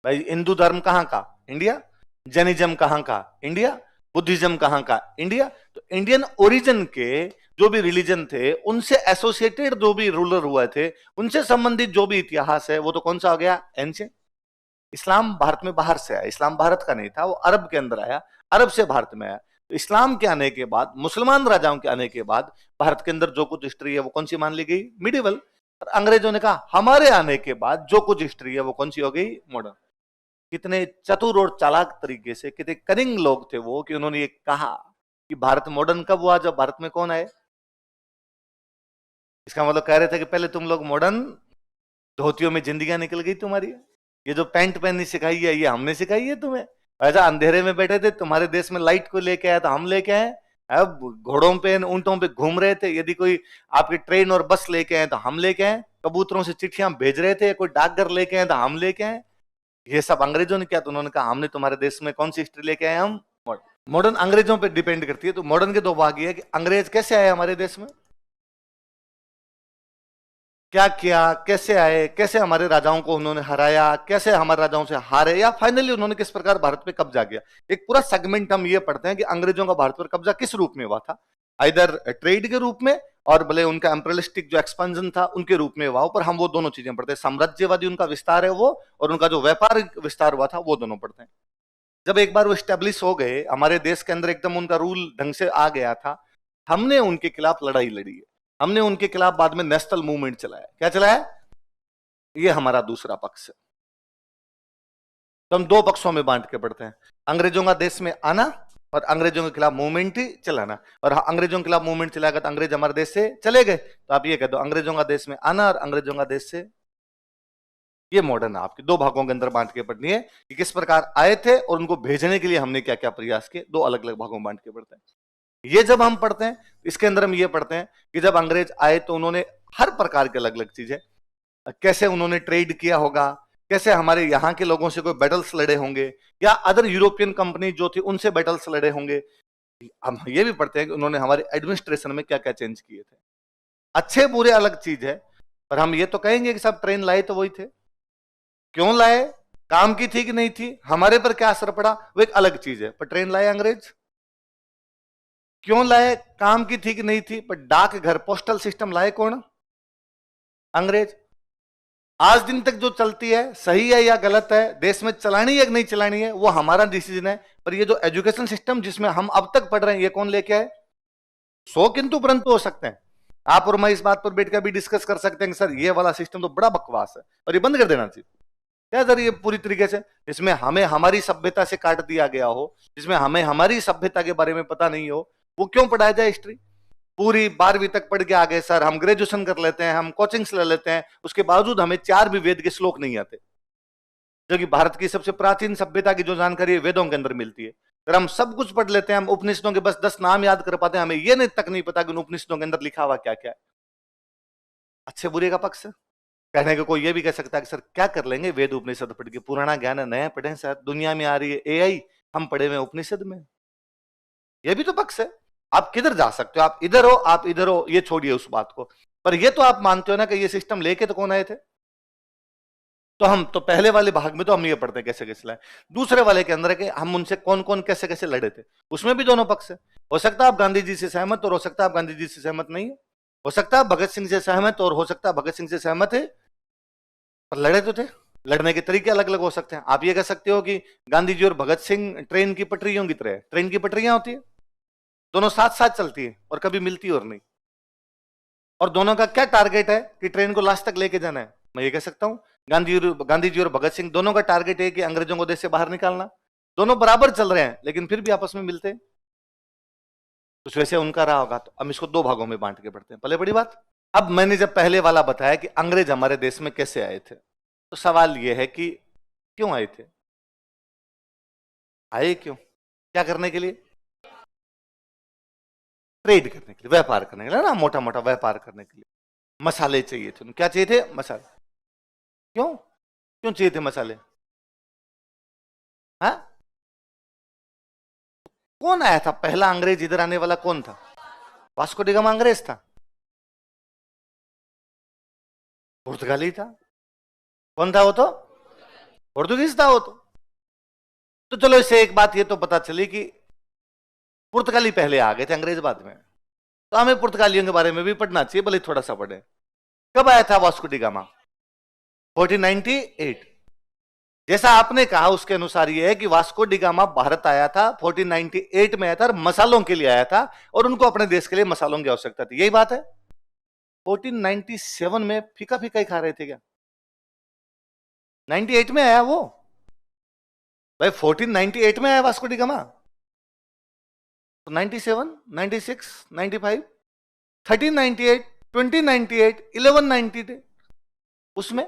भाई हिंदू धर्म कहाँ का? इंडिया। जैनिज्म कहाँ का? इंडिया। बुद्धिज्म कहाँ का? इंडिया। तो इंडियन ओरिजिन के जो भी रिलीजन थे, उनसे एसोसिएटेड जो भी रूलर हुए थे, उनसे संबंधित जो भी इतिहास है, वो तो कौन सा हो गया? एंशियंट। इस्लाम भारत में बाहर से आया, इस्लाम भारत का नहीं था, वो अरब के अंदर आया, अरब से भारत में आया। तो इस्लाम के आने के बाद, मुसलमान राजाओं के आने के बाद भारत के अंदर जो कुछ हिस्ट्री है वो कौन सी मान ली गई? मिडिवल। और अंग्रेजों ने कहा हमारे आने के बाद जो कुछ हिस्ट्री है वो कौन सी हो गई? मॉडर्न। कितने चतुर और चालाक तरीके से, कितने कनिंग लोग थे वो, कि उन्होंने ये कहा कि भारत मॉडर्न कब हुआ? जब भारत में कौन आए? इसका मतलब कह रहे थे कि पहले तुम लोग मॉडर्न, धोतियों में जिंदगियां निकल गई तुम्हारी। ये जो पैंट पहननी सिखाई है ये हमने सिखाई है तुम्हें? ऐसा अंधेरे में बैठे थे, तुम्हारे देश में लाइट को लेके आया तो हम लेके आए। अब घोड़ों पे, ऊंटों पे घूम रहे थे, यदि कोई आपकी ट्रेन और बस लेके आए तो हम लेके आए। कबूतरों से चिट्ठियां भेज रहे थे, कोई डाकघर लेके आए तो हम लेके आए। ये सब अंग्रेजों ने किया, तो उन्होंने कहा हमने तुम्हारे देश में कौन सी हिस्ट्री लेके आए? हम मॉडर्न। अंग्रेजों पे डिपेंड करती है। तो मॉडर्न के दो भाग ये है कि अंग्रेज कैसे आए हमारे देश में, क्या किया, कैसे आए, कैसे हमारे राजाओं को उन्होंने हराया, कैसे हमारे राजाओं से हारे, या फाइनली उन्होंने किस प्रकार भारत पे कब्जा किया। एक पूरा सेगमेंट हम ये पढ़ते हैं कि अंग्रेजों का भारत पर कब्जा किस रूप में हुआ था। इधर ट्रेड के रूप में, और भले उनका एम्परियलिस्टिक जो एक्सपेंशन था उनके रूप में हुआ, पर हम वो दोनों चीजें पढ़ते हैं। साम्राज्यवादी उनका विस्तार है वो, और उनका जो व्यापारिक विस्तार हुआ था वो दोनों पढ़ते हैं। जब एक बार वो स्टेब्लिश हो गए हमारे देश के अंदर, एकदम उनका रूल ढंग से आ गया था, हमने उनके खिलाफ लड़ाई लड़ी है। हमने उनके खिलाफ बाद में नेशनल मूवमेंट चलाया। क्या चलाया? ये हमारा दूसरा पक्ष है। तो हम दो पक्षों में बांट के पढ़ते हैं, अंग्रेजों का देश में आना और अंग्रेजों के खिलाफ मूवमेंट ही चलाना। और अंग्रेजों के खिलाफ मूवमेंट चलाएगा तो अंग्रेज हमारे देश से चले गए, तो आप ये कह दो अंग्रेजों का देश में आना और अंग्रेजों का देश से। ये मॉडर्न है, आपके दो भागों के अंदर बांट के पढ़नी है कि किस प्रकार आए थे और उनको भेजने के लिए हमने क्या क्या प्रयास किए। दो अलग अलग भागों में बांट के पढ़ते हैं। ये जब हम पढ़ते हैं, इसके अंदर हम ये पढ़ते हैं कि जब अंग्रेज आए तो उन्होंने हर प्रकार के अलग अलग चीजें, कैसे उन्होंने ट्रेड किया होगा, कैसे हमारे यहाँ के लोगों से कोई बैटल्स लड़े होंगे, या अदर यूरोपियन कंपनी जो थी उनसे बैटल्स लड़े होंगे। हम ये भी पढ़ते हैं कि उन्होंने हमारे एडमिनिस्ट्रेशन में क्या क्या चेंज किए थे। अच्छे बुरे अलग चीज है, पर हम ये तो कहेंगे कि सब ट्रेन लाए तो वही थे। क्यों लाए, काम की थी कि नहीं थी, हमारे पर क्या असर पड़ा, वो एक अलग चीज है। पर ट्रेन लाए अंग्रेज, क्यों लाए, काम की थी कि नहीं थी, पर डाक घर, पोस्टल सिस्टम लाए कौन? अंग्रेज। आज दिन तक जो चलती है, सही है या गलत है, देश में चलानी है कि नहीं चलानी है, वो हमारा डिसीजन है। पर ये जो एजुकेशन सिस्टम जिसमें हम अब तक पढ़ रहे हैं, ये कौन लेके आए? सौ किंतु परंतु हो सकते हैं। आप और मैं इस बात पर बैठकर भी डिस्कस कर सकते हैं कि सर ये वाला सिस्टम तो बड़ा बकवास है और ये बंद कर देना चाहिए। क्या सर, ये पूरी तरीके से इसमें हमें हमारी सभ्यता से काट दिया गया हो, जिसमें हमें हमारी सभ्यता के बारे में पता नहीं हो, वो क्यों पढ़ाया जाए हिस्ट्री? पूरी 12वीं तक पढ़ के आ गए सर, हम ग्रेजुएशन कर लेते हैं, हम कोचिंग्स ले लेते हैं, उसके बावजूद हमें 4 भी वेद के श्लोक नहीं आते, जो कि भारत की सबसे प्राचीन सभ्यता की जो जानकारी है वेदों के अंदर मिलती है। अगर हम सब कुछ पढ़ लेते हैं, हम उपनिषदों के बस 10 नाम याद कर पाते हैं, हमें ये नहीं तक नहीं पता कि उन उपनिषदों के अंदर लिखा हुआ क्या क्या है। अच्छे बुरे का पक्ष है। कहने को कोई ये भी कह सकता है कि सर क्या कर लेंगे वेद उपनिषद पढ़ के, पुराना ज्ञान है, नया पढ़ें सर, दुनिया में आ रही है एआई, हम पढ़े हुए उपनिषद में। ये भी तो पक्ष है। आप किधर जा सकते हो, आप इधर हो, आप इधर हो, ये छोड़िए उस बात को। पर ये तो आप मानते हो ना कि ये सिस्टम लेके तो कौन आए थे? तो हम तो पहले वाले भाग में तो हम ये पढ़ते हैं कैसे कैसे लाए। दूसरे वाले के अंदर है कि हम उनसे कौन कौन कैसे कैसे लड़े थे, उसमें भी दोनों पक्ष है। हो सकता है आप गांधी जी से सहमत और हो सकता है आप गांधी जी से सहमत नहीं है। हो सकता है भगत सिंह से सहमत और हो सकता है भगत सिंह से सहमत है, पर लड़े तो थे। लड़ने के तरीके अलग अलग हो सकते हैं। आप ये कह सकते हो कि गांधी जी और भगत सिंह ट्रेन की पटरियों की तरह, ट्रेन की पटरियां होती है, दोनों साथ साथ चलती है और कभी मिलती और नहीं। और दोनों का क्या टारगेट है कि ट्रेन को लास्ट तक लेके जाना है। मैं ये कह सकता हूं गांधी जी और भगत सिंह दोनों का टारगेट है कि अंग्रेजों को देश से बाहर निकालना। दोनों बराबर चल रहे हैं लेकिन फिर भी आपस में मिलते हैं। कुछ वैसे उनका रहा होगा। तो हम इसको दो भागों में बांट के पढ़ते हैं। पहले बड़ी बात, अब मैंने जब पहले वाला बताया कि अंग्रेज हमारे देश में कैसे आए थे, तो सवाल यह है कि क्यों आए थे? आए क्यों, क्या करने के लिए? ट्रेड करने के लिए, व्यापार करने के लिए ना, मोटा मोटा व्यापार करने के लिए। मसाले चाहिए थे, क्या चाहिए थे? मसाले। क्यों, क्यों चाहिए थे मसाले? हाँ, कौन आया था पहला अंग्रेज इधर आने वाला? कौन था? वास्को डी गामा अंग्रेज था? पुर्तगाली था। कौन था वो? तो पोर्तुगीज था वो तो चलो इससे एक बात ये तो पता चली कि पुर्तगाली पहले आ गए थे, अंग्रेज बाद में। तो हमें पुर्तगालियों के बारे में भी पढ़ना चाहिए, भले थोड़ा सा पढ़े। कब आया था वास्को डी गामा? 1498। जैसा आपने कहा उसके अनुसार यह है कि वास्को डी गामा भारत आया था 1498 में आया था, और मसालों के लिए आया था, और उनको अपने देश के लिए मसालों की आवश्यकता थी, यही बात है। 1497 में फीका फीका ही खा रहे थे क्या? 98 में आया वो भाई, 1498 में आया वास्को डी गामा। तो 97, 96, 95, 1398, 2098, 1190 उसमें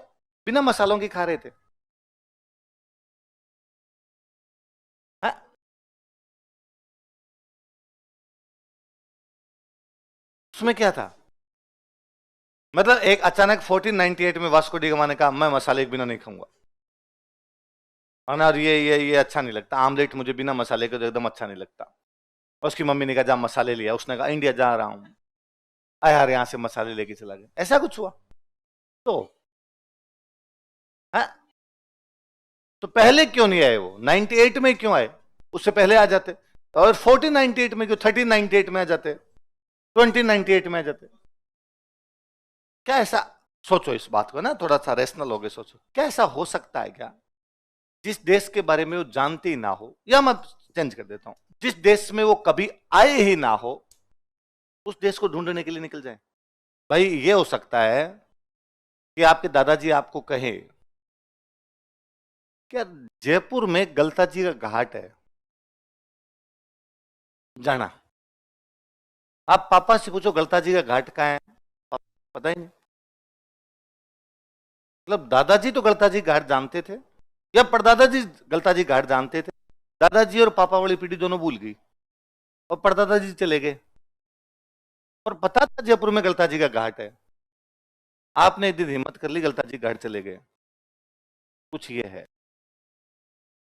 बिना मसालों की खा रहे थे। हाँ? उसमें क्या था? मतलब एक अचानक 1498 में वास्को डी गामा ने कहा मैं मसाले के बिना नहीं खाऊंगा, और ये अच्छा नहीं लगता, आमलेट मुझे बिना मसाले के तो एकदम अच्छा नहीं लगता। उसकी मम्मी ने कहा जा मसाले लिया, उसने कहा इंडिया जा रहा हूं, यार यहां से मसाले लेके चला गया, ऐसा कुछ हुआ। तो है? तो पहले क्यों नहीं आए वो? 98 में क्यों आए? उससे पहले आ जाते। और 1498 में क्यों? 1398 में आ जाते, 2098 में आ जाते। क्या ऐसा, सोचो इस बात को ना, थोड़ा सा रेशनल हो गए, सोचो क्या ऐसा हो सकता है क्या जिस देश के बारे में वो जानते ही ना हो, या मैं चेंज कर देता हूं, जिस देश में वो कभी आए ही ना हो, उस देश को ढूंढने के लिए निकल जाए? भाई ये हो सकता है कि आपके दादाजी आपको कहे क्या जयपुर में गलता जी का घाट है, जाना। आप पापा से पूछो गलता जी का घाट कहाँ है, पता ही नहीं। मतलब दादाजी तो गलता जी घाट जानते थे, या परदादा जी गलता जी घाट जानते थे, दादाजी और पापा वाली पीढ़ी दोनों भूल गई, और परदादा जी चले गए, और पता था जयपुर में गलता जी का घाट है, आपने एक दिन हिम्मत कर ली, गलता जी घाट चले गए। कुछ ये है,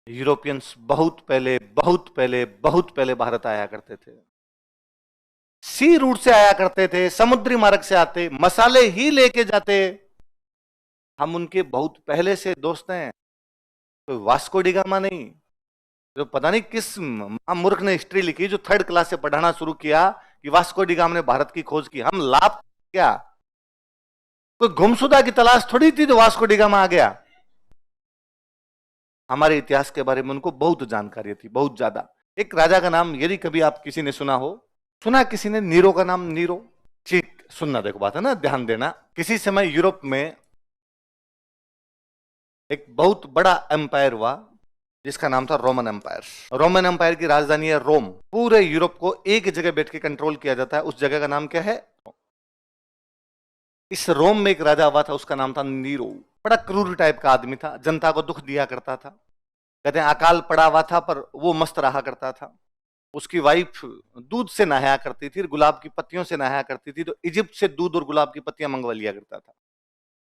यूरोपियंस बहुत पहले बहुत पहले बहुत पहले भारत आया करते थे, सी रूट से आया करते थे, समुद्री मार्ग से आते, मसाले ही लेके जाते। हम उनके बहुत पहले से दोस्त हैं, कोई वास्को डी गामा नहीं, जो पता नहीं किस मूर्ख ने हिस्ट्री लिखी, जो थर्ड क्लास से पढ़ाना शुरू किया कि वास्को डी गामा ने भारत की खोज की। हम लाभ क्या, कोई गुमशुदा की तलाश थोड़ी थी तो वास्को डी गामा आ गया। हमारे इतिहास के बारे में उनको बहुत जानकारी थी, बहुत ज्यादा। एक राजा का नाम यदि कभी आप किसी ने सुना हो, सुना किसी ने नीरो का नाम? नीरो, ठीक सुनना, देखो बात है ना, ध्यान देना। किसी समय यूरोप में एक बहुत बड़ा एम्पायर हुआ जिसका नाम था रोमन एम्पायर। रोमन एम्पायर की राजधानी है रोम। पूरे यूरोप को एक जगह बैठ के कंट्रोल किया जाता है, उस जगह का नाम क्या है? इस रोम में एक राजा हुआ था, उसका नाम था नीरो। बड़ा क्रूर टाइप का आदमी था, जनता को दुख दिया करता था। कहते हैं अकाल पड़ा हुआ था पर वो मस्त रहा करता था। उसकी वाइफ दूध से नहाया करती थी, गुलाब की पत्तियों से नहाया करती थी, तो इजिप्ट से दूध और गुलाब की पत्तियां मंगवा लिया करता था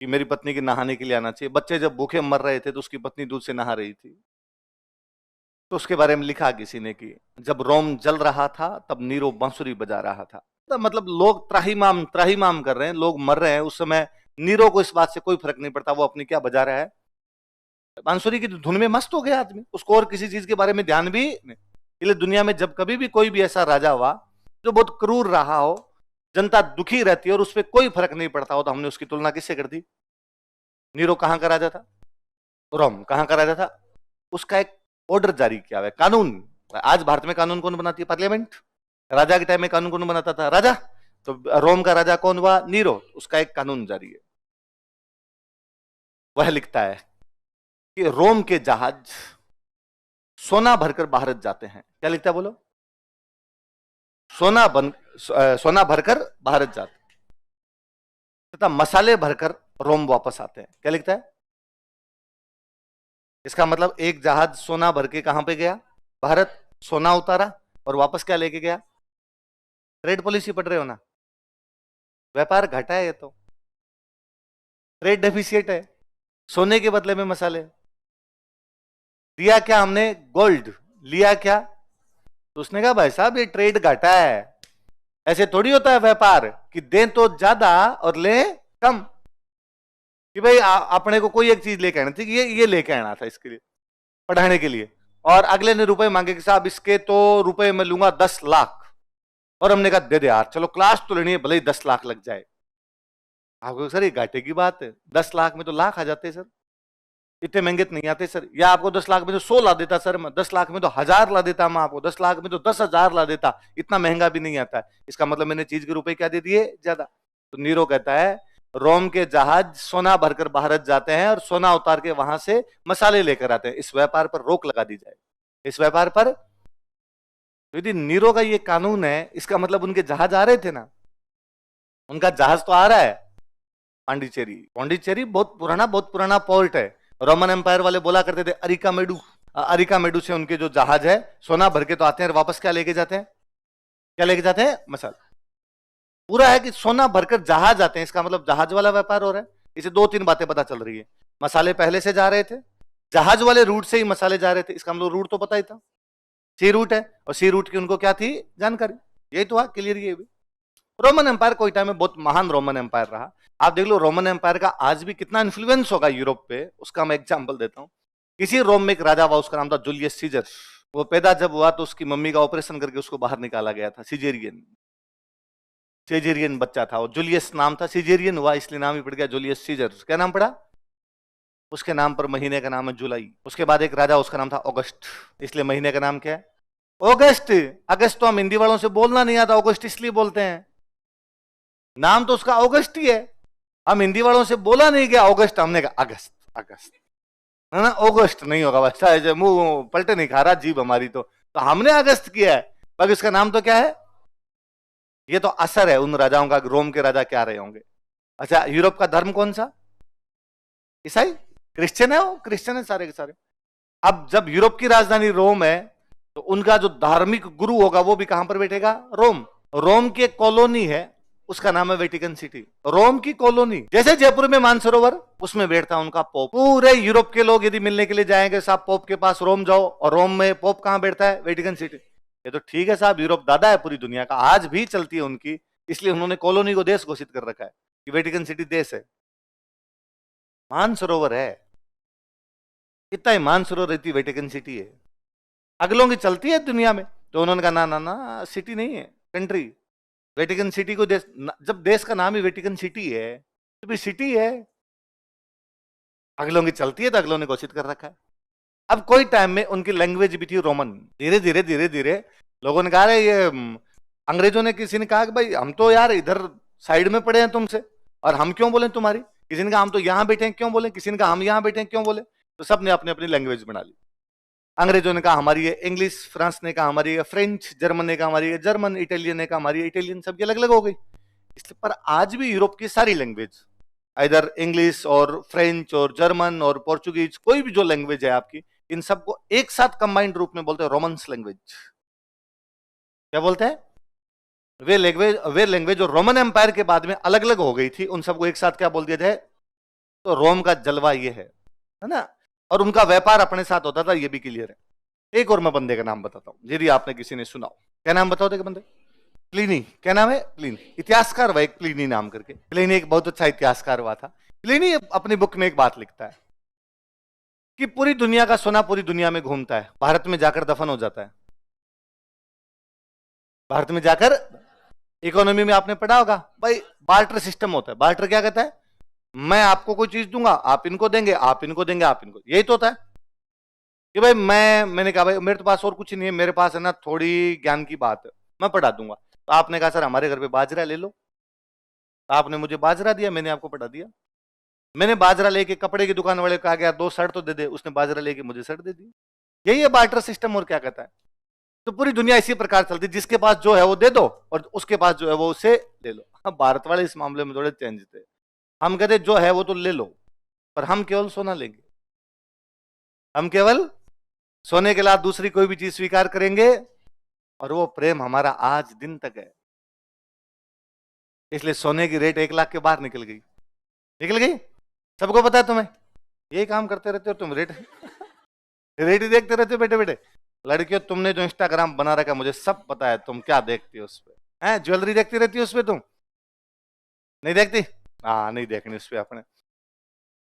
कि मेरी पत्नी के नहाने के लिए आना चाहिए। बच्चे जब भूखे मर रहे थे तो उसकी पत्नी दूध से नहा रही थी। तो उसके बारे में लिखा किसी ने कि जब रोम जल रहा था तब नीरो बांसुरी बजा रहा था। तो मतलब लोग त्राहिमाम त्राहिमाम कर रहे हैं, लोग मर रहे हैं, उस समय नीरो को इस बात से कोई फर्क नहीं पड़ता, वो अपनी क्या बजा रहा है, बांसुरी की धुन में मस्त हो गया आदमी, उसको और किसी चीज के बारे में ध्यान भी नहीं। इसलिए दुनिया में जब कभी भी कोई भी ऐसा राजा हुआ जो बहुत क्रूर रहा हो, जनता दुखी रहती है और उस पर कोई फर्क नहीं पड़ता हो, तो हमने उसकी तुलना किससे कर दी? नीरो कहां का राजा था? रोम। कहां का राजा था? उसका एक ऑर्डर जारी किया हुआ है, कानून। आज भारत में कानून कौन बनाती है? पार्लियामेंट। राजा के टाइम में कानून कौन बनाता था? राजा। तो रोम का राजा कौन हुआ? नीरो। उसका एक कानून जारी है, वह लिखता है कि रोम के जहाज सोना भरकर भारत जाते हैं। क्या लिखता है बोलो? सोना भरकर भारत जाते तथा मसाले भरकर रोम वापस आते हैं। क्या लिखता है? इसका मतलब एक जहाज सोना भर के कहां पे गया? भारत। सोना उतारा और वापस क्या लेके गया? ट्रेड पॉलिसी पढ़ रहे हो ना? व्यापार घटा है ये तो, ट्रेड डेफिसिट है। सोने के बदले में मसाले दिया क्या हमने? गोल्ड। लिया क्या? तो उसने कहा भाई साहब ये ट्रेड घटा है, ऐसे थोड़ी होता है व्यापार कि दें तो ज्यादा और ले कम। कि भाई अपने को कोई एक चीज लेके आनी थी, ये लेके आना था इसके लिए, पढ़ाने के लिए, और अगले ने रुपए मांगे कि साहब इसके तो रुपए मैं लूंगा 10 लाख, और हमने कहा दे दे यार, चलो क्लास तो लेनी है, भले ही 10 लाख लग जाए। आपको सर ये घाटे की बात है, 10 लाख में तो लाख आ जाते सर, इतने महंगे तो नहीं आते सर। या आपको 10 लाख में तो 100 ला देता सर, मैं 10 लाख में तो 1000 ला देता, मैं आपको 10 लाख में तो 10,000 ला देता, इतना महंगा भी नहीं आता है। इसका मतलब मैंने चीज के रुपए क्या दे दिए, ज्यादा। तो नीरो कहता है रोम के जहाज सोना भरकर भारत जाते हैं और सोना उतार के वहां से मसाले लेकर आते हैं, इस व्यापार पर रोक लगा दी जाए, इस व्यापार पर। तो यदि नीरो का ये कानून है, इसका मतलब उनके जहाज आ रहे थे ना, उनका जहाज तो आ रहा है पांडिचेरी। पांडिचेरी बहुत पुराना पोर्ट है। रोमन एम्पायर वाले बोला करते थे अरिका मेडू से उनके जो जहाज है सोना भर के तो आते हैं और वापस क्या लेके जाते हैं, क्या लेके जाते हैं, मसाला। पूरा है कि सोना भरकर जहाज आते हैं, इसका मतलब जहाज वाला व्यापार हो रहा है। इसे 2-3 बातें पता चल रही है, मसाले पहले से जा रहे थे, जहाज वाले रूट से ही मसाले जा रहे थे, इसका मतलब रूट तो पता ही था, सी रूट है, और सी रूट की उनको क्या थी, जानकारी। यही तो है, क्लियर। ये भी रोमन एम्पायर कोई टाइम में बहुत महान रोमन एम्पायर रहा। आप देख लो रोमन एम्पायर का आज भी कितना इन्फ्लुएंस होगा यूरोप पे, उसका मैं एग्जांपल देता हूं। किसी रोम में एक राजा हुआ, उसका नाम था जूलियस सीजर। वो पैदा जब हुआ तो उसकी मम्मी का ऑपरेशन करके उसको बाहर निकाला गया था, सिजेरियन, सिजेरियन बच्चा था वो, जूलियस नाम था, सिजेरियन हुआ इसलिए नाम ही पड़ गया जूलियस सीजर। क्या नाम पड़ा, उसके नाम पर महीने का नाम है जुलाई। उसके बाद एक राजा, उसका नाम था अगस्त, इसलिए महीने का नाम क्या है, अगस्त। अगस्त तो हम हिंदी वालों से बोलना नहीं आता, अगस्त इसलिए बोलते हैं, नाम तो उसका अगस्त ही है, हम हिंदी वालों से बोला नहीं गया अगस्त, हमने कहा अगस्त, अगस्त है ना, अगस्त नहीं होगा, बच्चा है मुंह पलटे नहीं खा रहा जीभ हमारी, तो हमने अगस्त किया है, बाकी इसका नाम तो क्या है। ये तो असर है उन राजाओं का, रोम के राजा क्या रहे होंगे। अच्छा, यूरोप का धर्म कौन सा, ईसाई, क्रिश्चियन है, वो क्रिश्चियन है सारे के सारे। अब जब यूरोप की राजधानी रोम है, तो उनका जो धार्मिक गुरु होगा वो भी कहां पर बैठेगा, रोम। रोम की एक कॉलोनी है, उसका नाम है वेटिकन सिटी, रोम की कॉलोनी। जैसे जयपुर में मानसरोवर, उसमें बैठता उनका पोप। पूरे यूरोप के लोग यदि मिलने के लिए जाएंगे, साहब पोप के पास रोम जाओ, और रोम में पोप कहां बैठता है, वेटिकन सिटी। ये तो ठीक है साहब, यूरोप दादा है पूरी दुनिया का, आज भी चलती है उनकी, इसलिए उन्होंने कॉलोनी को देश घोषित कर रखा है कि वेटिकन सिटी देश है, मानसरोवर है। इतना ही मानसरोवर रहती वेटिकन सिटी है, अगलों की चलती है दुनिया में। तो उन्होंने कहा ना ना ना, सिटी नहीं है, कंट्री। वेटिकन सिटी को देश, जब देश का नाम ही वेटिकन सिटी है तो भी सिटी है, अगलों की चलती है, तो अगलों ने घोषित कर रखा है। अब कोई टाइम में उनकी लैंग्वेज भी थी रोमन। धीरे धीरे धीरे धीरे लोगों ने कहा ये अंग्रेजों ने, किसी ने कहा कि भाई हम तो यार इधर साइड में पड़े हैं तुमसे, और हम क्यों बोले तुम्हारी। किसी ने कहा हम तो यहां बैठे हैं क्यों बोले, किसी ने कहा हम यहां बैठे हैं क्यों बोले। तो सबने अपनी अपनी लैंग्वेज बना ली। अंग्रेजों ने कहा हमारी है इंग्लिश, फ्रांस ने कहा हमारी है फ्रेंच, जर्मन ने कहा हमारी है जर्मन, इटालियन ने कहा हमारी है इटालियन, सबकी अलग अलग हो गई। इसलिए पर आज भी यूरोप की सारी लैंग्वेज, इधर इंग्लिश और फ्रेंच और जर्मन और पोर्चुगीज, कोई भी जो लैंग्वेज है आपकी, इन सबको एक साथ कंबाइंड रूप में बोलते हैं रोमन्स लैंग्वेज। क्या बोलते हैं, वे लैंग्वेज जो रोमन एम्पायर के बाद में अलग अलग हो गई थी, उन सबको एक साथ क्या बोल दिया जाए। तो रोम का जलवा ये है ना। और उनका व्यापार अपने साथ होता था, ये भी क्लियर है। एक और मैं बंदे का नाम बताता हूं, यदि आपने किसी ने सुना हो। क्या नाम बताओ थे बंदे, प्लिनी। क्या नाम है, प्लिनी। इतिहासकार हुआ एक प्लिनी नाम करके। प्लिनी एक बहुत अच्छा इतिहासकार हुआ था। प्लिनी अपनी बुक में एक बात लिखता है कि पूरी दुनिया का सोना पूरी दुनिया में घूमता है, भारत में जाकर दफन हो जाता है। भारत में जाकर, इकोनॉमी में आपने पढ़ा होगा भाई, बार्टर सिस्टम होता है। बार्टर क्या कहता है, मैं आपको कोई चीज दूंगा, आप इनको देंगे, आप इनको देंगे, आप इनको, यही तो होता है कि भाई मैंने कहा भाई मेरे पास और कुछ नहीं है, मेरे पास है ना थोड़ी ज्ञान की बात है, मैं पढ़ा दूंगा। तो आपने कहा सर हमारे घर पे बाजरा ले लो, तो आपने मुझे बाजरा दिया, मैंने आपको पढ़ा दिया। मैंने बाजरा लेके कपड़े की दुकान वाले को कहा गया 2 शर्ट तो दे दे, उसने बाजरा लेके मुझे शर्ट दे दी। यही है बार्टर सिस्टम। और क्या कहता है, तो पूरी दुनिया इसी प्रकार चलती है, जिसके पास जो है वो दे दो और उसके पास जो है वो उसे ले लो। भारत वाले इस मामले में थोड़े चेंज थे, हम कहते जो है वो तो ले लो, पर हम केवल सोना लेंगे, हम केवल सोने के अलावा दूसरी कोई भी चीज स्वीकार करेंगे, और वो प्रेम हमारा आज दिन तक है। इसलिए सोने की रेट 1 लाख के बाहर निकल गई, निकल गई। सबको पता है, तुम्हें यही काम करते रहते हो तुम, रेट रेट ही देखते रहते हो बेटे बेटे। लड़कियों तुमने जो इंस्टाग्राम बना रखा मुझे सब पता है, तुम क्या देखती हो उस पर, है ज्वेलरी देखती रहती हो उस पर, तुम नहीं देखती। हाँ नहीं देखनी उस पर अपने।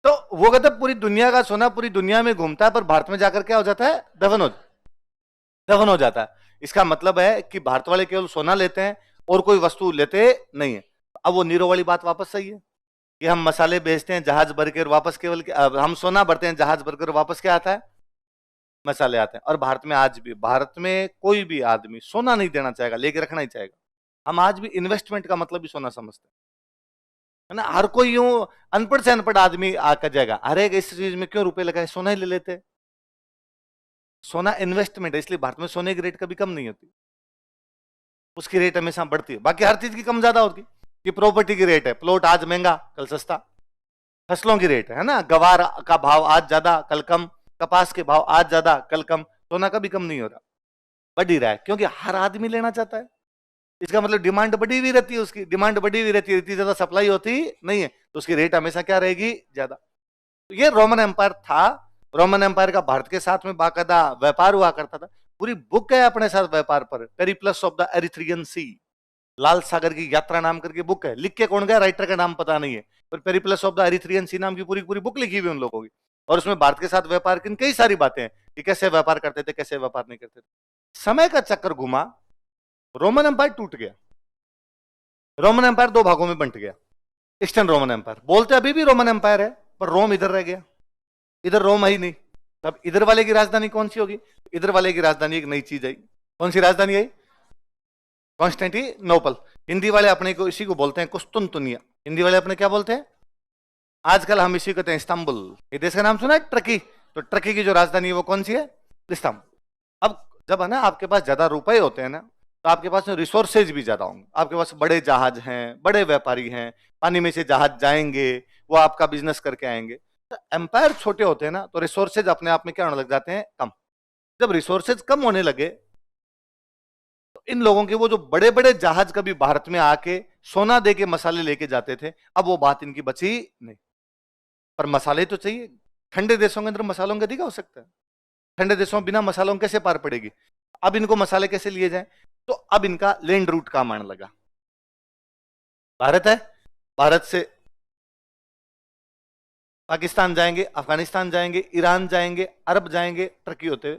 तो वो कहते पूरी दुनिया का सोना पूरी दुनिया में घूमता है, पर भारत में जाकर क्या हो जाता है? दफन हो जाता है। इसका मतलब है कि भारत वाले केवल सोना लेते हैं और कोई वस्तु लेते नहीं है। अब वो नीरो वाली बात वापस सही है कि हम मसाले बेचते हैं जहाज भर के और वापस केवल हम सोना भरते हैं जहाज भर कर, वापस क्या आता है? मसाले आते हैं। और भारत में आज भी, भारत में कोई भी आदमी सोना नहीं देना चाहेगा, लेके रखना ही चाहेगा। हम आज भी इन्वेस्टमेंट का मतलब भी सोना समझते हैं, है ना। हर कोई यूं अनपढ़ से अनपढ़ आदमी आकर जाएगा, अरे इस चीज में क्यों रुपए लगाए, सोना ही ले लेते। सोना इन्वेस्टमेंट है, इसलिए भारत में सोने की रेट कभी कम नहीं होती, उसकी रेट हमेशा बढ़ती है। बाकी हर चीज की कम ज्यादा होती कि प्रॉपर्टी की रेट है, प्लॉट आज महंगा कल सस्ता, फसलों की रेट है ना, गवार का भाव आज ज्यादा कल कम, कपास के भाव आज ज्यादा कल कम, सोना कभी कम नहीं हो रहा, बढ़ ही रहा है, क्योंकि हर आदमी लेना चाहता है। इसका मतलब डिमांड बढ़ी हुई रहती है, उसकी डिमांड बढ़ी हुई रहती है, इतनी ज्यादा सप्लाई होती नहीं है, तो उसकी रेट हमेशा क्या रहेगी? ज्यादा। तो ये रोमन एम्पायर था। रोमन एम्पायर का भारत के साथ में बाकायदा व्यापार हुआ करता था। पूरी बुक है अपने साथ व्यापार पर, पेरिप्लस ऑफ द एरिथ्रियन सी, लाल सागर की यात्रा नाम करके बुक है। लिख के कौन गया, राइटर का नाम पता नहीं है, पर पेरिप्लस ऑफ द एरिथ्रियन सी नाम की पूरी पूरी बुक लिखी हुई उन लोगों की। और उसमें भारत के साथ व्यापार की कई सारी बातें हैं कि कैसे व्यापार करते थे, कैसे व्यापार नहीं करते थे। समय का चक्कर घुमा, रोमन एम्पायर टूट गया। रोमन एम्पायर दो भागों में बंट गया। ईस्टर्न रोमन एम्पायर, बोलते अभी भी रोमन एम्पायर है, पर रोम इधर रह गया, इधर रोम है ही नहीं। तब इधर वाले की राजधानी कौन सी होगी? इधर वाले की राजधानी एक नई चीज आई। कौन सी राजधानी आई? कॉन्स्टेंटिनोपल। हिंदी वाले अपने को इसी को बोलते हैं कुस्तुनतुनिया। हिंदी वाले अपने क्या बोलते हैं? आजकल हम इसी को कहते हैं इस्तांबुल। ये देश का नाम सुना है? टर्की। तो टर्की की जो राजधानी है वो कौन सी है? इस्तांबुल। अब जब है ना आपके पास ज्यादा रुपए होते हैं ना, तो आपके पास रिसोर्सेज भी ज्यादा होंगे, आपके पास बड़े जहाज हैं, बड़े व्यापारी हैं, पानी में से जहाज जाएंगे, वो आपका बिजनेस करके आएंगे। तो एम्पायर छोटे होते हैं ना, तो रिसोर्सेज अपने आप में क्या होने लग जाते हैं? कम। जब रिसोर्सेज कम होने लगे, तो इन लोगों के वो जो बड़े बड़े जहाज कभी भारत में आके सोना दे के मसाले लेके जाते थे, अब वो बात इनकी बची नहीं। पर मसाले तो चाहिए। ठंडे देशों के अंदर मसालों का अधिक हो सकता है, ठंडे देशों में बिना मसालों कैसे पार पड़ेगी? अब इनको मसाले कैसे लिए जाए? तो अब इनका लैंड रूट काम आने लगा। भारत है, भारत से पाकिस्तान जाएंगे, अफगानिस्तान जाएंगे, ईरान जाएंगे, अरब जाएंगे, टर्की होते हुए।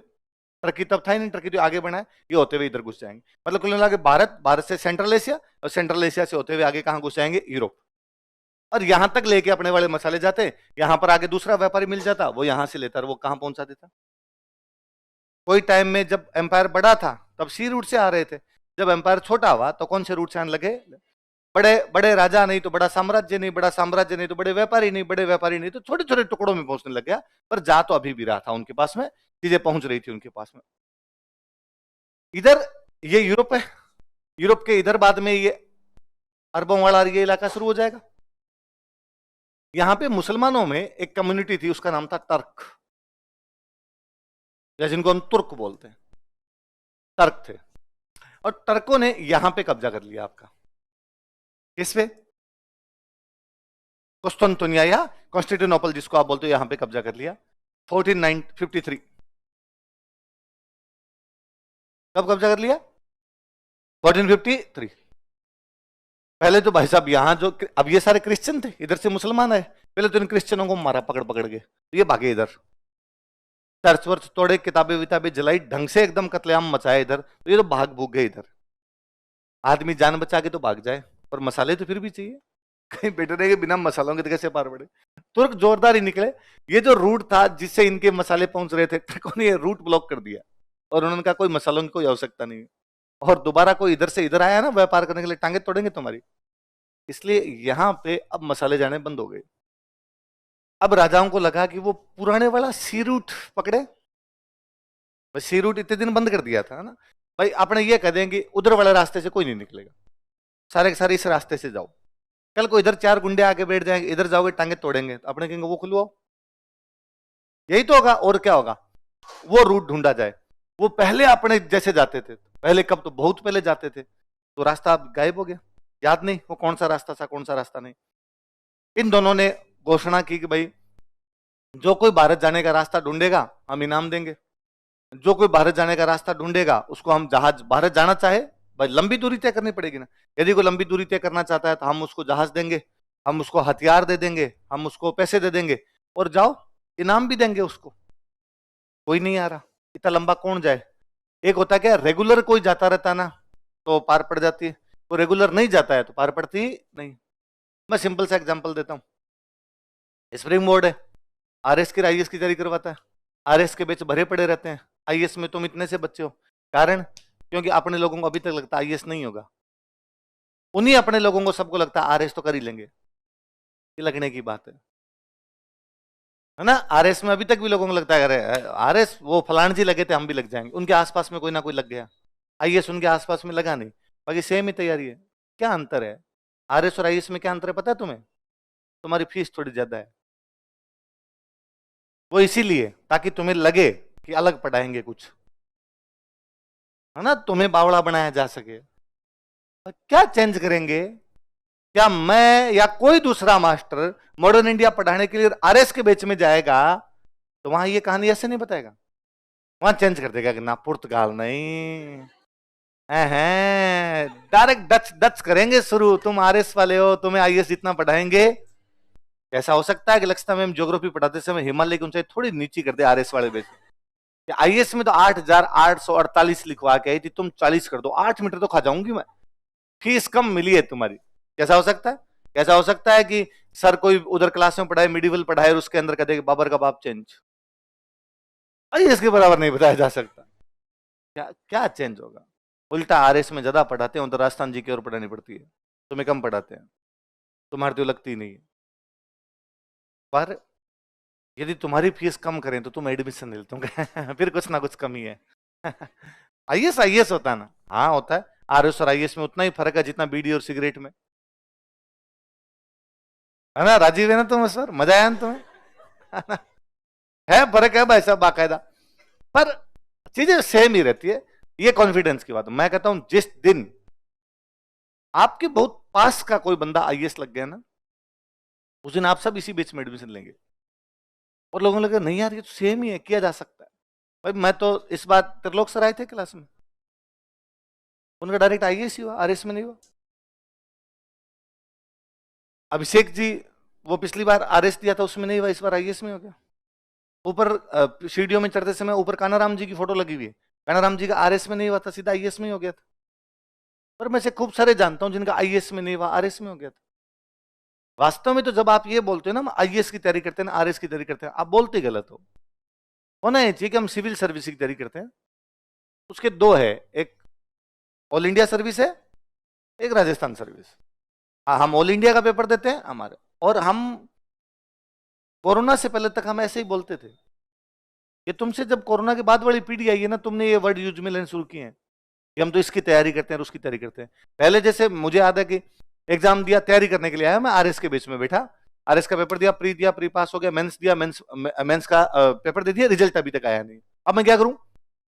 टर्की तब था ही नहीं, टर्की तो आगे बढ़ा है, ये होते हुए इधर घुस जाएंगे। मतलब कुल मिला के भारत, भारत से सेंट्रल एशिया, और सेंट्रल एशिया से होते हुए आगे कहां घुस जाएंगे? यूरोप। और यहां तक लेके अपने वाले मसाले जाते, यहां पर आगे दूसरा व्यापारी मिल जाता, वो यहां से लेता, वो कहां पहुंचा देता। कोई टाइम में जब एम्पायर बड़ा था तब सी रूट से आ रहे थे, जब एम्पायर छोटा हुआ तो कौन से रूट से आने लगे? बड़े बड़े राजा नहीं तो बड़ा साम्राज्य नहीं, बड़ा साम्राज्य नहीं तो बड़े व्यापारी नहीं, बड़े व्यापारी नहीं तो छोटे छोटे टुकड़ों में पहुंचने लग गया। पर जा तो अभी भी रहा था उनके पास में, चीजें पहुंच रही थी उनके पास में। इधर ये यूरोप है, यूरोप के इधर बाद में ये अरबों वाला ये इलाका शुरू हो जाएगा। यहां पे मुसलमानों में एक कम्युनिटी थी, उसका नाम था टर्क, या जिनको हम तुर्क बोलते हैं, टर्क थे। और टर्कों ने यहां पे कब्जा कर लिया आपका। किस पे? कुस्तुनतुनिया या कॉन्स्टेंटिनोपल जिसको आप बोलते हो, यहां पे कब्जा कर लिया 1453। कब कब्जा कर लिया? 1453। पहले तो भाई साहब यहां जो, अब ये सारे क्रिश्चियन थे, इधर से मुसलमान आए, पहले तो इन क्रिश्चियनों को मारा पकड़ पकड़ के, तो ये भागे इधर, चर्च वर्च तोड़े, किताबें विताबें जलाई, ढंग से एकदम कत्लेआम मचाए इधर, तो ये तो भाग भूग गए इधर। आदमी जान बचा के तो भाग जाए, पर मसाले तो फिर भी चाहिए, कहीं बैठने के बिना मसालों के तो कैसे पार पड़े? तुर्क जोरदार ही निकले। ये जो रूट था जिससे इनके मसाले पहुंच रहे थे, तुर्कों ने ये रूट ब्लॉक कर दिया, और उन्होंने कहा कोई मसालों की कोई आवश्यकता नहीं है, और दोबारा कोई इधर से इधर आया ना व्यापार करने के लिए, टांगे तोड़ेंगे तुम्हारी। इसलिए यहां पे अब मसाले जाने बंद हो गए। अब राजाओं को लगा कि वो पुराने वाला सी रूट पकड़े, सी रूट इतने दिन बंद कर दिया था ना भाई, अपने ये कह देंगे उधर वाले रास्ते से कोई नहीं निकलेगा, सारे के सारे इस रास्ते से जाओ। कल को इधर चार गुंडे आके बैठ जाएंगे, इधर जाओगे टांगे तोड़ेंगे, तो अपने कहेंगे वो खुलवाओ। यही तो होगा, और क्या होगा? वो रूट ढूंढा जाए। वो पहले अपने जैसे जाते थे, पहले कब, तो बहुत पहले जाते थे, तो रास्ता अब गायब हो गया, याद नहीं वो कौन सा रास्ता था, कौन सा रास्ता नहीं। इन दोनों ने घोषणा की कि भाई जो कोई भारत जाने का रास्ता ढूंढेगा हम इनाम देंगे, जो कोई भारत जाने का रास्ता ढूंढेगा उसको हम जहाज, भारत जाना चाहे भाई लंबी दूरी तय करनी पड़ेगी ना, यदि कोई लंबी दूरी तय करना चाहता है तो हम उसको जहाज देंगे, हम उसको हथियार दे देंगे, हम उसको पैसे दे देंगे, और जाओ, इनाम भी देंगे उसको। कोई नहीं आ रहा, इतना लंबा कौन जाए। एक होता है क्या, रेगुलर कोई जाता रहता ना तो पार पड़ जाती है, वो रेगुलर नहीं जाता है तो पार पड़ती नहीं। मैं सिंपल सा एग्जांपल देता हूं। स्प्रिंग बोर्ड है, आरएस की आईएएस की तैयारी करवाता है, आरएस के बैच भरे पड़े रहते हैं, आईएएस में तुम इतने से बच्चे हो। कारण, क्योंकि अपने लोगों को अभी तक लगता है आईएएस नहीं होगा, उन्हीं अपने लोगों को सबको लगता है आरएस तो कर ही लेंगे। ये लगने की बात है ना। आरएस में अभी तक भी लोगों को लगता है अरे आरएस वो फलान जी लगे थे, हम भी लग जाएंगे, उनके आसपास में कोई ना कोई लग गया। आईएएस उनके आसपास में लगा नहीं, बाकी सेम ही तैयारी है। क्या अंतर है आरएस और आईएएस में, क्या अंतर है पता है तुम्हें? तुम्हारी फीस थोड़ी ज्यादा है, वो इसीलिए ताकि तुम्हें लगे कि अलग पढ़ाएंगे कुछ, है ना, तुम्हें बावड़ा बनाया जा सके। क्या चेंज करेंगे? क्या मैं या कोई दूसरा मास्टर मॉडर्न इंडिया पढ़ाने के लिए आरएस के बैच में जाएगा तो वहां ये कहानी ऐसे नहीं बताएगा, वहां चेंज कर देगा कि ना पुर्तगाल नहीं है, डायरेक्ट डच डच करेंगे शुरू, तुम आरएस वाले हो, तुम्हें आईएएस जितना पढ़ाएंगे। ऐसा हो सकता है कि लक्षिता मैम ज्योग्राफी पढ़ाते समय हिमालय की ऊंचाई थोड़ी नीची कर दे आरएस वाले बैच। आईएएस में तो 8,848 लिखवा के आई थी, तुम 40 कर दो, 8 मीटर तो खा जाऊंगी मैं, फीस कम मिली है तुम्हारी। कैसा हो सकता है? कैसा हो सकता है कि सर कोई उधर क्लास में पढ़ाए, मिडिवल पढ़ाए और उसके अंदर कह दे बाबर का बाप चेंज, आईएएस के बराबर नहीं बताया जा सकता। क्या क्या चेंज होगा? उल्टा आरएस में ज्यादा पढ़ाते हैं तो राजस्थान जी की ओर पढ़ानी पड़ती है, तुम्हें कम पढ़ाते हैं, तुम्हारी तो लगती नहीं है। पर यदि तुम्हारी फीस कम करें तो तुम एडमिशन ले तुम फिर कुछ ना कुछ कमी है। आईएएस आईएएस होता है ना, हाँ होता है। आरएस और आईएएस में उतना ही फर्क है जितना बीड़ी और सिगरेट में, है ना। राजीव है ना तुम सर, मजा आया ना तुम्हें? है फर्क है भाई साहब बाकायदा, पर चीजें सेम ही रहती है। ये कॉन्फिडेंस की बात है। मैं कहता हूं जिस दिन आपके बहुत पास का कोई बंदा आईएएस लग गया ना, उस दिन आप सब इसी बैच में एडमिशन लेंगे। और लोगों को लगे नहीं यार ये तो सेम ही है, किया जा सकता है। भाई मैं तो इस बार त्रिलोक सर आए थे क्लास में, उनका डायरेक्ट आईएएस ही हुआ, आरएस में नहीं हुआ। अभिषेक जी वो पिछली बार आरएस दिया था उसमें नहीं हुआ, इस बार आईएएस में हो गया। ऊपर सीढ़ियों में चढ़ते समय ऊपर कानाराम जी की फोटो लगी हुई है, कानाराम जी का आरएस में नहीं हुआ था, सीधा आईएएस में ही हो गया था। पर मैं से खूब सारे जानता हूं जिनका आईएएस में नहीं हुआ, आरएस में हो गया था। वास्तव में तो जब आप ये बोलते हो ना हम आईएएस की तैयारी करते हैं ना आरएस की तैयारी करते हैं, आप बोलते गलत हो। होना ये चाहिए कि हम सिविल सर्विस की तैयारी करते हैं। उसके दो है, एक ऑल इंडिया सर्विस है, एक राजस्थान सर्विस। हम ऑल इंडिया का पेपर देते हैं हमारे, और हम कोरोना से पहले तक हम ऐसे ही बोलते थे कि तुमसे जब कोरोना के बाद वाली पीढ़ी आई है ना, तुमने ये वर्ड यूज में लेने शुरू किए हैं कि हम तो इसकी तैयारी करते हैं और उसकी तैयारी करते हैं। पहले जैसे मुझे याद है कि एग्जाम दिया, तैयारी करने के लिए आया मैं, आरएस के बीच में बैठा, आरएस का पेपर दिया, प्री पास हो गया, मेंस दिया, मेंस का पेपर दे दिया, रिजल्ट अभी तक आया नहीं। अब मैं क्या करूं?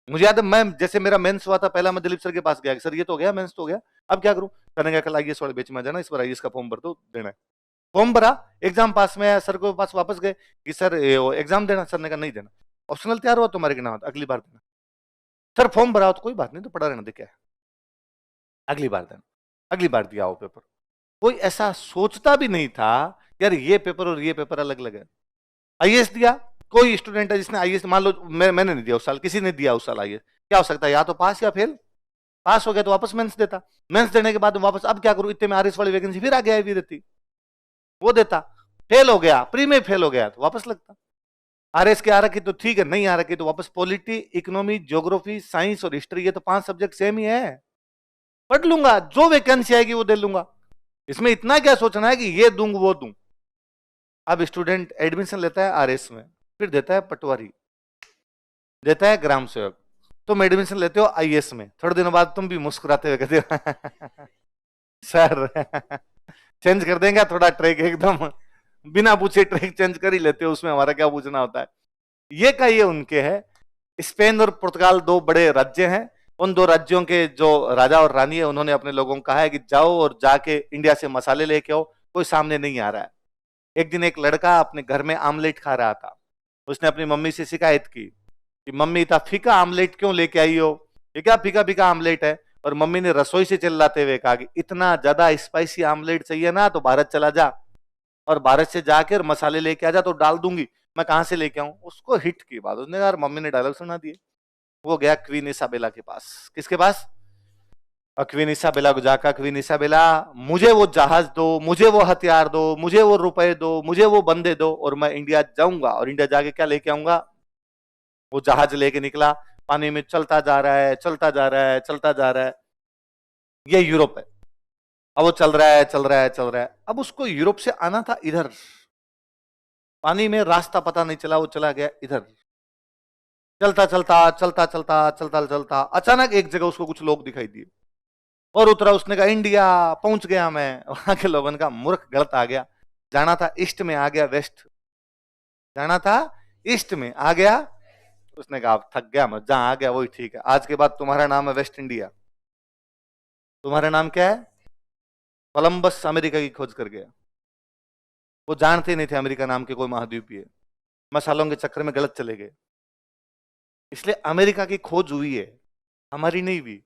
मुझे याद है मैं जैसे मेरा मेंस हुआ था पहला, मैं दिलीप सर के पास गया, सर ये तो हो गया, मेंस तो हो गया, अब क्या करूं? सर ने कल आईएएस वाले बैच में जाना, इस बार आईएएस का फॉर्म भर दो, देना है। फॉर्म भरा, एग्जाम पास में आया, सर के पास वापस गए कि सर एग्जाम देना, सर ने कहा नहीं देना, ऑप्शनल तैयार हुआ तुम्हारे के नाम, अगली बार देना। सर फॉर्म भरा हो तो कोई बात नहीं, तो पढ़ा रहना, दे क्या है, अगली बार देना। अगली बार दिया वो पेपर। कोई ऐसा सोचता भी नहीं था यार ये पेपर और ये पेपर अलग अलग है। आईएएस दिया, कोई स्टूडेंट है जिसने आईएएस, मान लो मैंने नहीं दिया उस साल, किसी ने दिया उस साल आईएएस, क्या हो सकता है, या तो पास या फेल। पास हो गया तो वापस मेंस देता, मेंस देने के बाद वापस, अब क्या करूं, इतने में आरएस वाली वैकेंसी फिर आगे आई हुई रहती, वो देता। फेल हो गया, प्री में फेल हो गया तो वापस लगता। आरएस के आ रखी तो ठीक है, नहीं आ रखी तो वापस। पॉलिटी, इकोनॉमी, ज्योग्राफी, साइंस और हिस्ट्री, ये तो 5 सब्जेक्ट सेम ही है, पढ़ लूंगा, जो वैकेंसी आएगी वो दे लूंगा। इसमें इतना क्या सोचना है कि ये दूं वो दूं। अब स्टूडेंट एडमिशन लेता है आरएस में, फिर देता है पटवारी, देता है ग्राम सेवक, तुम एडमिशन लेते हो आईएएस में, थोड़े दिनों बाद तुम भी मुस्कुराते हुए कहते हो सर चेंज कर देंगे थोड़ा ट्रैक, एकदम बिना पूछे ट्रैक चेंज कर ही लेते हो, उसमें हमारा क्या पूछना होता है। ये का ये उनके है। स्पेन और पुर्तगाल 2 बड़े राज्य हैं, उन 2 राज्यों के जो राजा और रानी है उन्होंने अपने लोगों को कहा है कि जाओ और जाके इंडिया से मसाले लेके आओ, कोई सामने नहीं आ रहा है। एक दिन एक लड़का अपने घर में आमलेट खा रहा था, उसने अपनी मम्मी से शिकायत की कि मम्मी इतना फीका आमलेट क्यों लेके आई हो, ये क्या फीका फीका आमलेट है। और मम्मी ने रसोई से चिल्लाते हुए कहा कि इतना ज्यादा स्पाइसी आमलेट चाहिए ना तो भारत चला जा, और भारत से जाके और मसाले लेके आ जा तो डाल दूंगी। मैं कहां से लेके आऊं? उसको हिट की बात, उसने कहा यार मम्मी ने डायलॉग सुना दिए। वो गया क्वीन इसाबेला के पास। किसके पास? और क्वीन इसाबेला को जाकर, क्वीन इसाबेला मुझे वो जहाज दो, मुझे वो हथियार दो, मुझे वो रुपए दो, मुझे वो बंदे दो, और मैं इंडिया जाऊंगा। और इंडिया जाके क्या लेके आऊंगा? वो जहाज लेके निकला, पानी में चलता जा रहा है, चलता जा रहा है, चलता जा रहा है। ये यूरोप है। अब वो चल रहा है, चल रहा है, चल रहा है। अब उसको यूरोप से आना था इधर, पानी में रास्ता पता नहीं चला, वो चला गया इधर। चलता चलता चलता चलता चलता चलता अचानक एक जगह उसको कुछ लोग दिखाई दिए और उतरा। उसने कहा इंडिया पहुंच गया मैं। वहां के लोगों ने कहा मूर्ख, गलत आ गया, जाना था ईस्ट में, आ गया वेस्ट। जाना था ईस्ट में, आ गया। उसने कहा थक गया मैं, जहां आ गया वही ठीक है। आज के बाद तुम्हारा नाम है वेस्ट इंडिया। तुम्हारा नाम क्या है? कोलंबस अमेरिका की खोज कर गया। वो जानते नहीं थे अमेरिका नाम के कोई महाद्वीप है। मसालों के चक्कर में गलत चले गए। इसलिए अमेरिका की खोज हुई है, हमारी नहीं हुई।